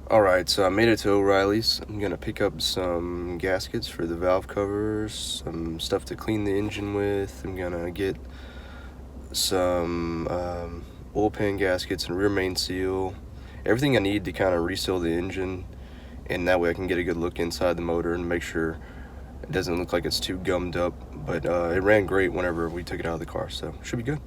Alright, so I made it to O'Reilly's. I'm gonna pick up some gaskets for the valve covers, some stuff to clean the engine with. I'm gonna get some oil pan gaskets and rear main seal. Everything I need to kind of reseal the engine, and that way I can get a good look inside the motor and make sure it doesn't look like it's too gummed up. But it ran great whenever we took it out of the car, so should be good.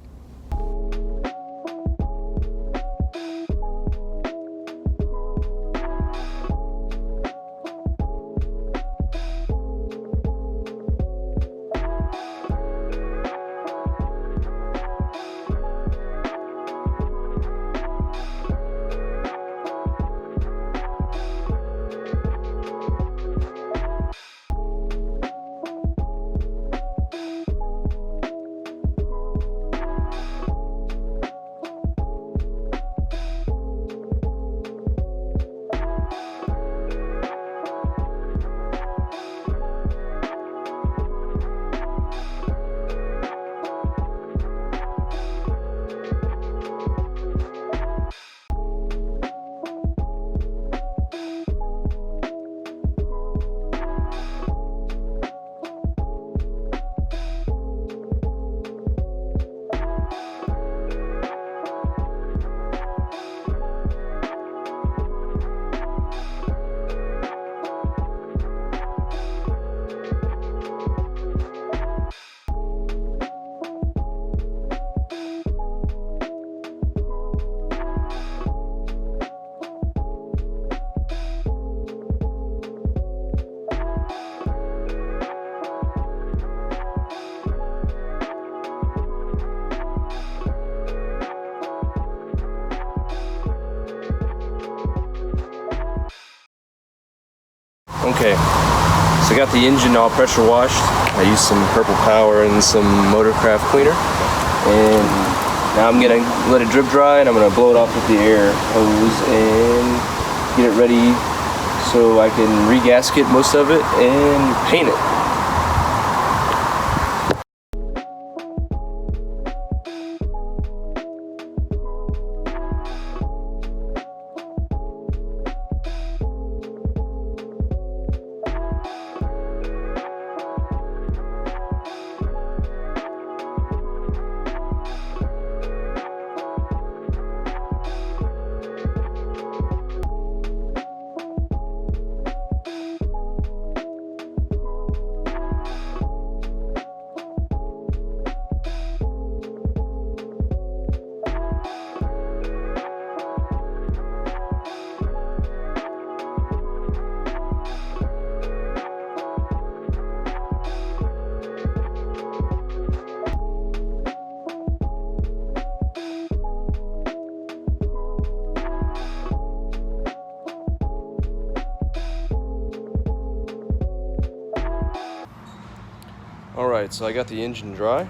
Okay, so I got the engine all pressure washed. I used some Purple Power and some Motorcraft cleaner, and now I'm gonna let it drip dry, and I'm gonna blow it off with the air hose and get it ready so I can re-gasket most of it and paint it. Alright, so I got the engine dry,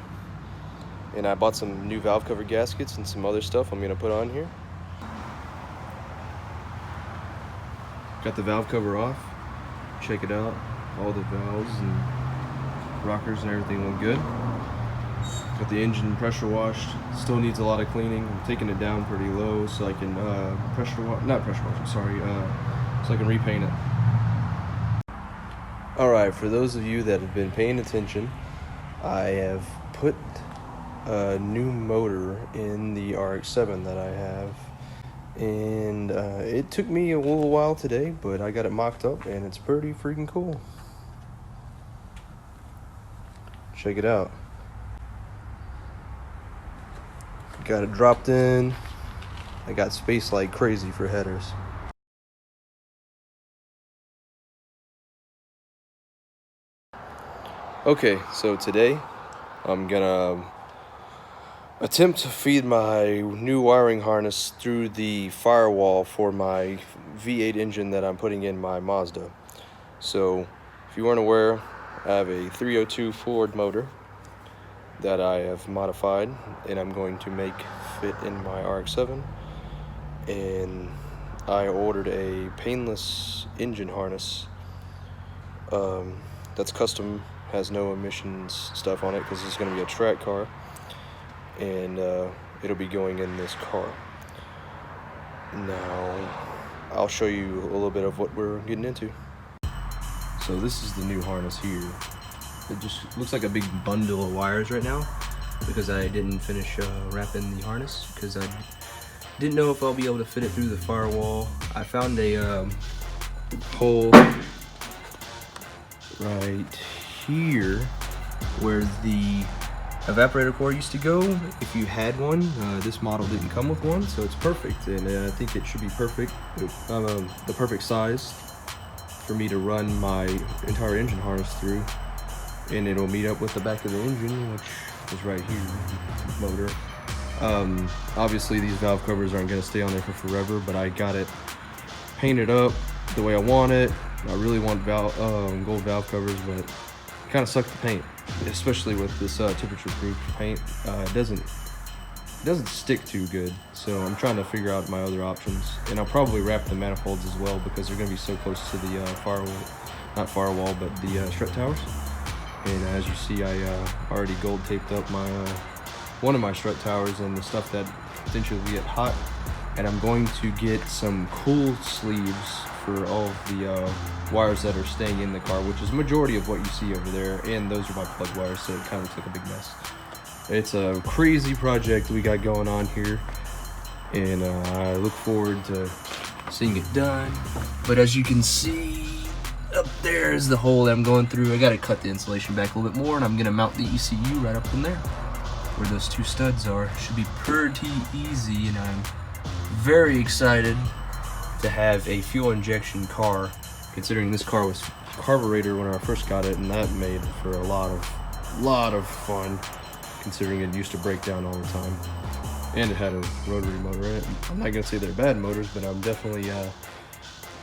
and I bought some new valve cover gaskets and some other stuff I'm going to put on here. Got the valve cover off, check it out, all the valves and rockers and everything look good. Got the engine pressure washed, still needs a lot of cleaning. I'm taking it down pretty low so I can so I can repaint it. Alright, for those of you that have been paying attention, I have put a new motor in the RX-7 that I have, and it took me a little while today, but I got it mocked up and it's pretty freaking cool. Check it out. Got it dropped in. I got space like crazy for headers. Okay, so today I'm gonna attempt to feed my new wiring harness through the firewall for my V8 engine that I'm putting in my Mazda. So, if you weren't aware, I have a 302 Ford motor that I have modified and I'm going to make fit in my RX-7, and I ordered a painless engine harness that's custom, has no emissions stuff on it because it's going to be a track car, and it'll be going in this car. Now, I'll show you a little bit of what we're getting into. So this is the new harness here. It just looks like a big bundle of wires right now because I didn't finish wrapping the harness because I didn't know if I'll be able to fit it through the firewall. I found a hole right here where the evaporator core used to go if you had one. This model didn't come with one, so it's perfect, and I think it should be perfect, the perfect size for me to run my entire engine harness through, and it'll meet up with the back of the engine, which is right here, motor. Obviously these valve covers aren't going to stay on there for forever, but I got it painted up the way I want it. I really want gold valve covers, but it kind of sucks to paint, especially with this temperature-proof paint. It doesn't stick too good, so I'm trying to figure out my other options. And I'll probably wrap the manifolds as well because they're going to be so close to the not firewall, but the strut towers. And as you see, I already gold taped up my one of my strut towers and the stuff that potentially get hot. And I'm going to get some cool sleeves for all of the wires that are staying in the car, which is the majority of what you see over there, and those are my plug wires, so it kind of looks like a big mess. It's a crazy project we got going on here, and I look forward to seeing it done. But as you can see, up there is the hole that I'm going through. I gotta cut the insulation back a little bit more, and I'm gonna mount the ECU right up in there where those two studs are. Should be pretty easy, and I'm very excited to have a fuel injection car, considering this car was carburetor when I first got it, and that made for a lot of fun, considering it used to break down all the time, and it had a rotary motor in it. I'm not gonna say they're bad motors, but I'm definitely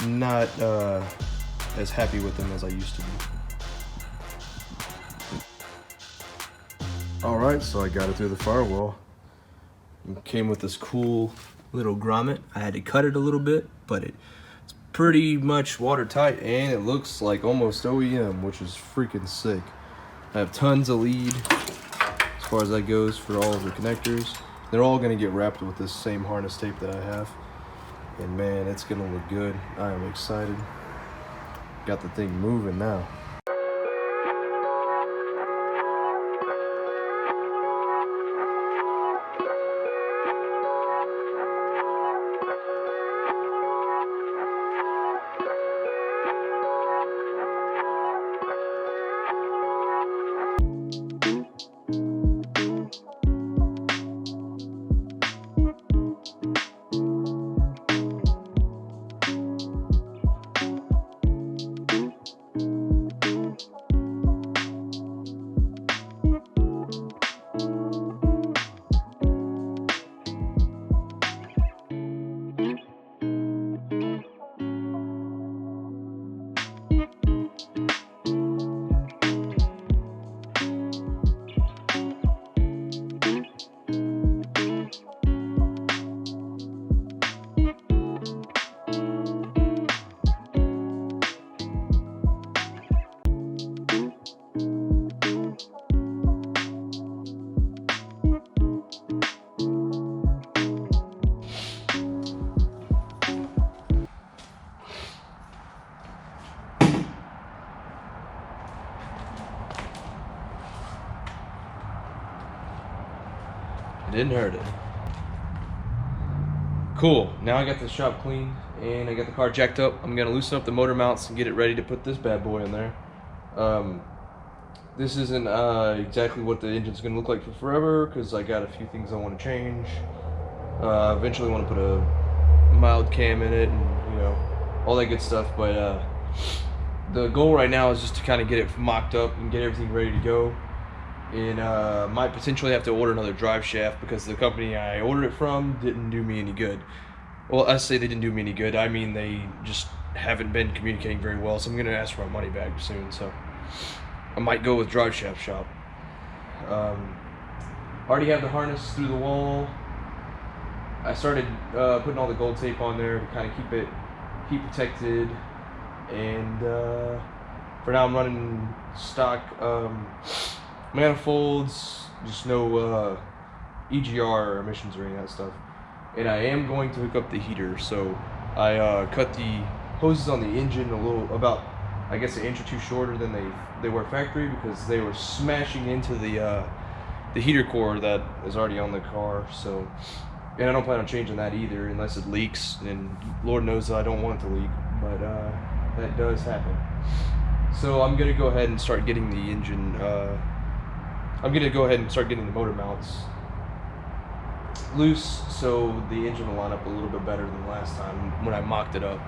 not as happy with them as I used to be. Alright, so I got it through the firewall. It came with this cool little grommet. I had to cut it a little bit, but it's pretty much watertight, and it looks like almost OEM, which is freaking sick. I have tons of lead as far as that goes for all of the connectors. They're all going to get wrapped with this same harness tape that I have, and man, it's going to look good. I am excited. Got the thing moving now. It didn't hurt it. Cool, now I got the shop clean and I got the car jacked up. I'm gonna loosen up the motor mounts and get it ready to put this bad boy in there. This isn't exactly what the engine's gonna look like for forever, because I got a few things I want to change. Eventually want to put a mild cam in it and, you know, all that good stuff, but the goal right now is just to kind of get it mocked up and get everything ready to go. And might potentially have to order another drive shaft because the company I ordered it from didn't do me any good. Well, I say they didn't do me any good, I mean they just haven't been communicating very well, so I'm gonna ask for my money back soon. So I might go with drive shaft shop. Already have the harness through the wall. I started putting all the gold tape on there to kind of keep it heat protected, and for now I'm running stock manifolds, just no EGR or emissions or any of that stuff. And I am going to hook up the heater, so I cut the hoses on the engine a little, about, I guess, an inch or two shorter than they were factory, because they were smashing into the heater core that is already on the car. So, and I don't plan on changing that either unless it leaks, and Lord knows that I don't want it to leak, but that does happen. So I'm gonna go ahead and start getting the engine. I'm gonna go ahead and start getting the motor mounts loose, so the engine will line up a little bit better than last time when I mocked it up.